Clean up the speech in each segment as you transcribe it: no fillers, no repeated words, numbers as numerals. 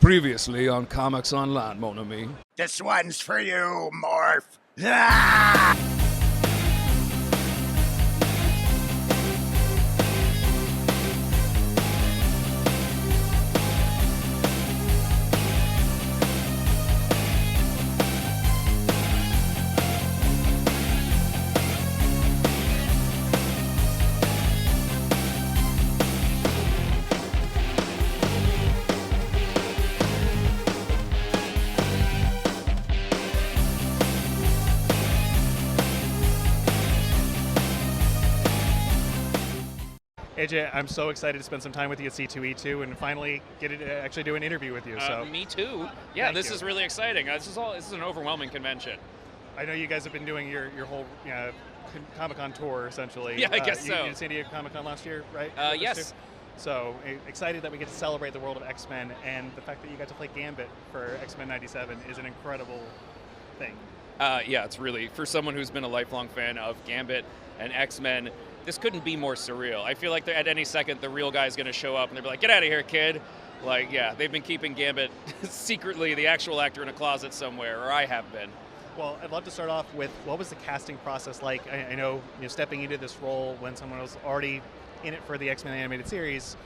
Previously on Comics Online, mon ami. This one's for you, Morph. Ah! AJ, I'm so excited to spend some time with you at C2E2 and finally get to actually do an interview with you. So me too. Yeah, Thank this you. is really exciting. This is an overwhelming convention. I know you guys have been doing your whole Comic-Con tour, essentially. Yeah, I guess so. You did San Diego Comic-Con last year, right? Yes. So excited that we get to celebrate the world of X-Men, and the fact that you got to play Gambit for X-Men 97 is an incredible thing. Yeah, it's really, for someone who's been a lifelong fan of Gambit and X-Men, this couldn't be more surreal. I feel like at any second the real guy's going to show up and they'll be like, get out of here, kid. Like, yeah, they've been keeping Gambit secretly, the actual actor, in a closet somewhere, or I have been. Well, I'd love to start off with, what was the casting process like? I know, stepping into this role when someone was already in it for the X-Men animated series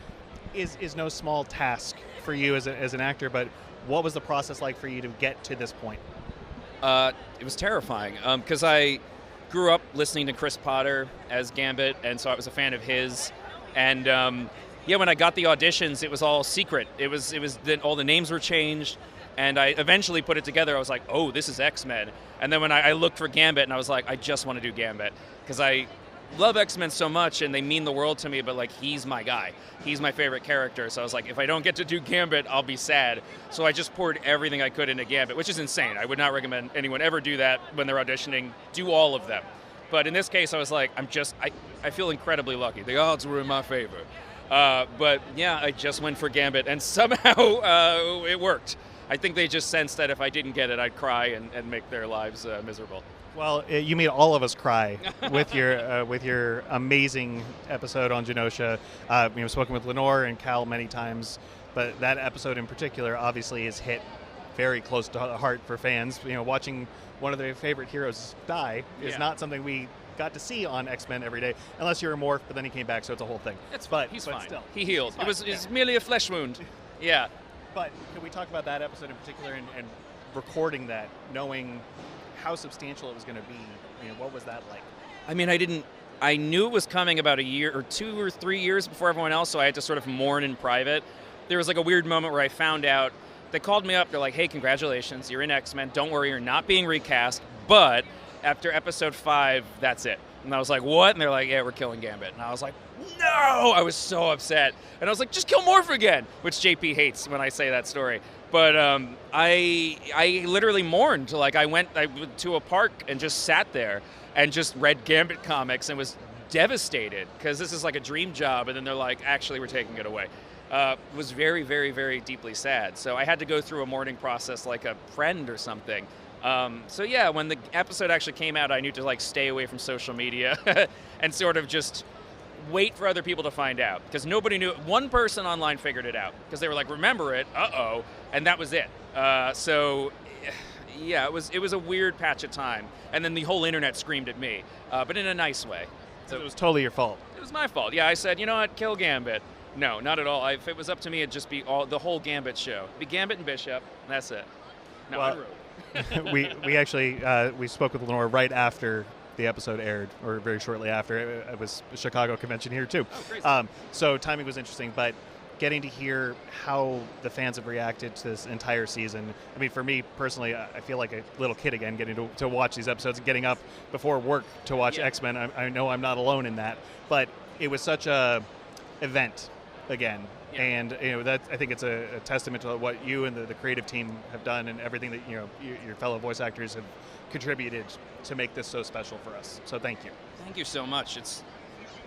is no small task for you as an actor, but what was the process like for you to get to this point? It was terrifying, because I grew up listening to Chris Potter as Gambit, and so I was a fan of his. And when I got the auditions, it was all secret. It was all the names were changed, and I eventually put it together. I was like, oh, this is X-Men. And then when I looked for Gambit, and I was like, I just want to do Gambit, because I love X-Men so much, and they mean the world to me, but like, he's my guy. He's my favorite character. So I was like, if I don't get to do Gambit, I'll be sad. So I just poured everything I could into Gambit, which is insane. I would not recommend anyone ever do that when they're auditioning. Do all of them. But in this case, I was like, I feel incredibly lucky. The odds were in my favor. But yeah, I just went for Gambit, and somehow it worked. I think they just sensed that if I didn't get it, I'd cry and make their lives miserable. Well, you made all of us cry with your amazing episode on Genosha. We've spoken with Lenore and Cal many times, but that episode in particular obviously is hit very close to heart for fans. Watching one of their favorite heroes die is not something we got to see on X-Men every day, unless you're a Morph, but then he came back, so it's a whole thing. He's fine. Still, he healed. It was merely a flesh wound. Yeah. But can we talk about that episode in particular and recording that, knowing how substantial it was going to be? What was that like? I mean, I knew it was coming about a year or 2 or 3 years before everyone else, so I had to sort of mourn in private. There was like a weird moment where I found out, they called me up, they're like, hey, congratulations, you're in X-Men, don't worry, you're not being recast, but after episode 5, that's it. And I was like, what? And they're like, yeah, we're killing Gambit. And I was like, no! I was so upset. And I was like, just kill Morph again, which JP hates when I say that story. But I literally mourned. Like, I went to a park and just sat there and just read Gambit comics and was devastated, because this is like a dream job, and then they're like, actually, we're taking it away. Was very, very, very deeply sad. So I had to go through a mourning process like a friend or something. So yeah, when the episode actually came out, I knew to like stay away from social media and sort of just wait for other people to find out, because nobody knew. One person online figured it out, because they were like, remember it, uh-oh, and that was it. So yeah, it was a weird patch of time, and then the whole internet screamed at me, but in a nice way. So it was totally your fault. It was my fault. Yeah, I said, you know what, kill Gambit. No, not at all. If it was up to me, it'd just be the whole Gambit show. It'd be Gambit and Bishop, and that's it. No, well, we actually we spoke with Lenore right after the episode aired, or very shortly after. It was a Chicago convention here too. Oh, crazy. So timing was interesting, but getting to hear how the fans have reacted to this entire season. I mean, for me personally, I feel like a little kid again, getting to watch these episodes and getting up before work to watch X-Men. I know I'm not alone in that, but it was such a event again. Yeah. And that, I think it's a testament to what you and the creative team have done, and everything that your fellow voice actors have contributed to make this so special for us. So thank you. Thank you so much. It's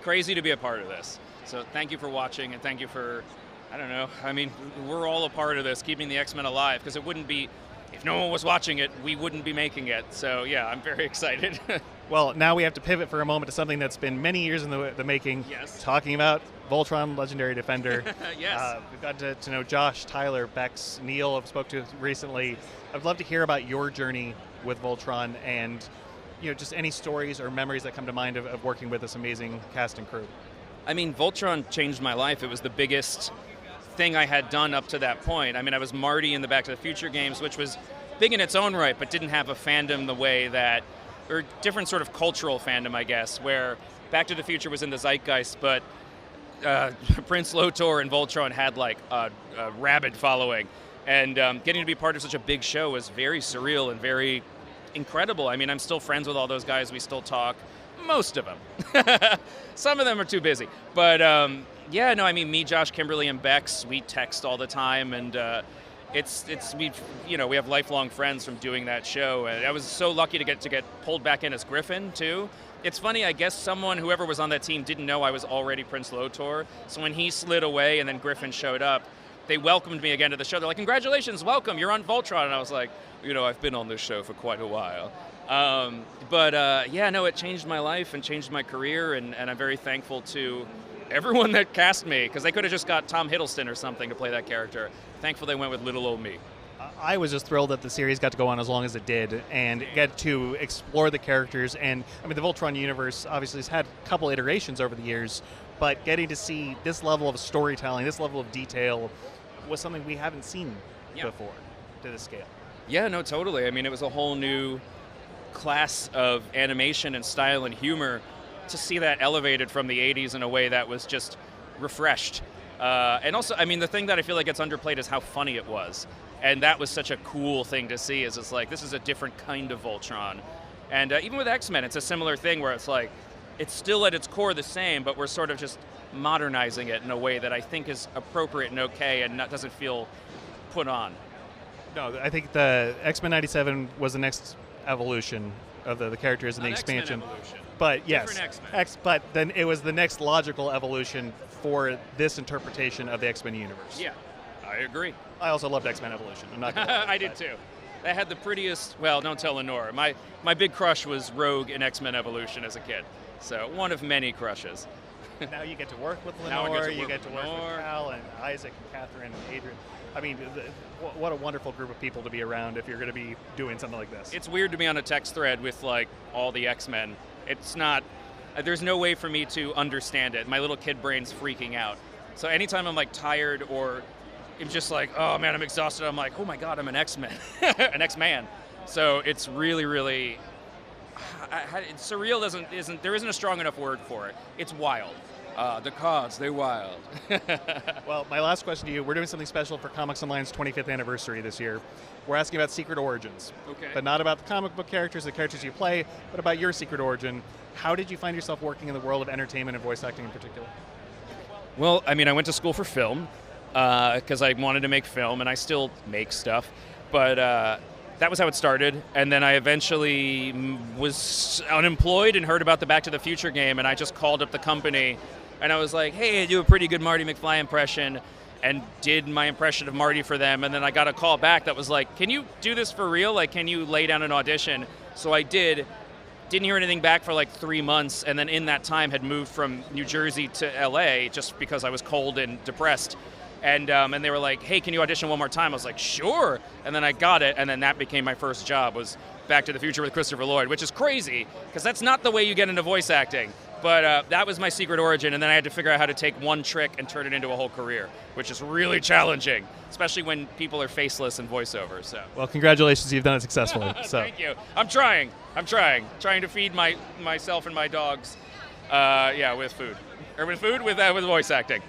crazy to be a part of this. So thank you for watching, and thank you for, I don't know, I mean, we're all a part of this, keeping the X-Men alive, because it wouldn't be, if no one was watching it, we wouldn't be making it. So yeah, I'm very excited. Well, now we have to pivot for a moment to something that's been many years in the making. Yes. Talking about Voltron, Legendary Defender. Yes. We've got to know Josh, Tyler, Bex, Neil, I've spoke to recently. I'd love to hear about your journey with Voltron and just any stories or memories that come to mind of working with this amazing cast and crew. I mean, Voltron changed my life. It was the biggest thing I had done up to that point. I mean, I was Marty in the Back to the Future games, which was big in its own right, but didn't have a fandom the way that, or different sort of cultural fandom, I guess, where Back to the Future was in the zeitgeist, but Prince Lotor and Voltron had like a rabid following. And getting to be part of such a big show was very surreal and very incredible. I mean, I'm still friends with all those guys. We still talk. Most of them. Some of them are too busy. But yeah, no, I mean, me, Josh, Kimberly, and Bex, we text all the time, and we have lifelong friends from doing that show. And I was so lucky to get pulled back in as Griffin too. It's funny, I guess whoever was on that team didn't know I was already Prince Lotor. So when he slid away and then Griffin showed up, they welcomed me again to the show. They're like, congratulations, welcome, you're on Voltron. And I was like, I've been on this show for quite a while. It changed my life and changed my career, and I'm very thankful to everyone that cast me, because they could have just got Tom Hiddleston or something to play that character. Thankful they went with little old me. I was just thrilled that the series got to go on as long as it did and get to explore the characters. And I mean, the Voltron universe obviously has had a couple iterations over the years, but getting to see this level of storytelling, this level of detail, was something we haven't seen before to this scale. Yeah, no, totally. I mean, it was a whole new class of animation and style and humor. To see that elevated from the 80s in a way that was just refreshed. And also, I mean, the thing that I feel like gets underplayed is how funny it was. And that was such a cool thing to see, is it's like, this is a different kind of Voltron. And even with X-Men, it's a similar thing where it's like, it's still at its core the same, but we're sort of just modernizing it in a way that I think is appropriate and okay and doesn't feel put on. No, I think the X-Men 97 was the next evolution of the characters and the expansion. But yes, but then it was the next logical evolution for this interpretation of the X-Men universe. Yeah, I agree. I also loved X-Men Evolution. I'm not gonna I did too. That had the prettiest, well, don't tell Lenore. My big crush was Rogue in X-Men Evolution as a kid. So one of many crushes. Now you get to work with Lenore, you get to work with Cal and Isaac and Catherine and Adrian. I mean, what a wonderful group of people to be around if you're going to be doing something like this. It's weird to be on a text thread with like all the X-Men. It's not, there's no way for me to understand it. My little kid brain's freaking out. So anytime I'm like tired or I'm just like, oh man, I'm exhausted, I'm like, oh my God, I'm an X-Men, an X-Man. So it's really, really, it's surreal there isn't a strong enough word for it. It's wild. The cards, they're wild. Well, my last question to you, we're doing something special for ComicsOnline's 25th anniversary this year. We're asking about secret origins. Okay. But not about the comic book characters, the characters you play, but about your secret origin. How did you find yourself working in the world of entertainment and voice acting in particular? Well, I mean, I went to school for film because I wanted to make film, and I still make stuff. But that was how it started. And then I eventually was unemployed and heard about the Back to the Future game, and I just called up the company. And I was like, hey, I do a pretty good Marty McFly impression, and did my impression of Marty for them. And then I got a call back that was like, can you do this for real? Like, can you lay down an audition? So I did. Didn't hear anything back for like 3 months, and then in that time had moved from New Jersey to LA just because I was cold and depressed. And they were like, hey, can you audition one more time? I was like, sure. And then I got it, and then that became my first job, was Back to the Future with Christopher Lloyd, which is crazy, because that's not the way you get into voice acting. But that was my secret origin, and then I had to figure out how to take one trick and turn it into a whole career, which is really challenging, especially when people are faceless in voiceover. So. Well, congratulations, you've done it successfully. So. Thank you. I'm trying to feed myself and my dogs, with food. Or with voice acting.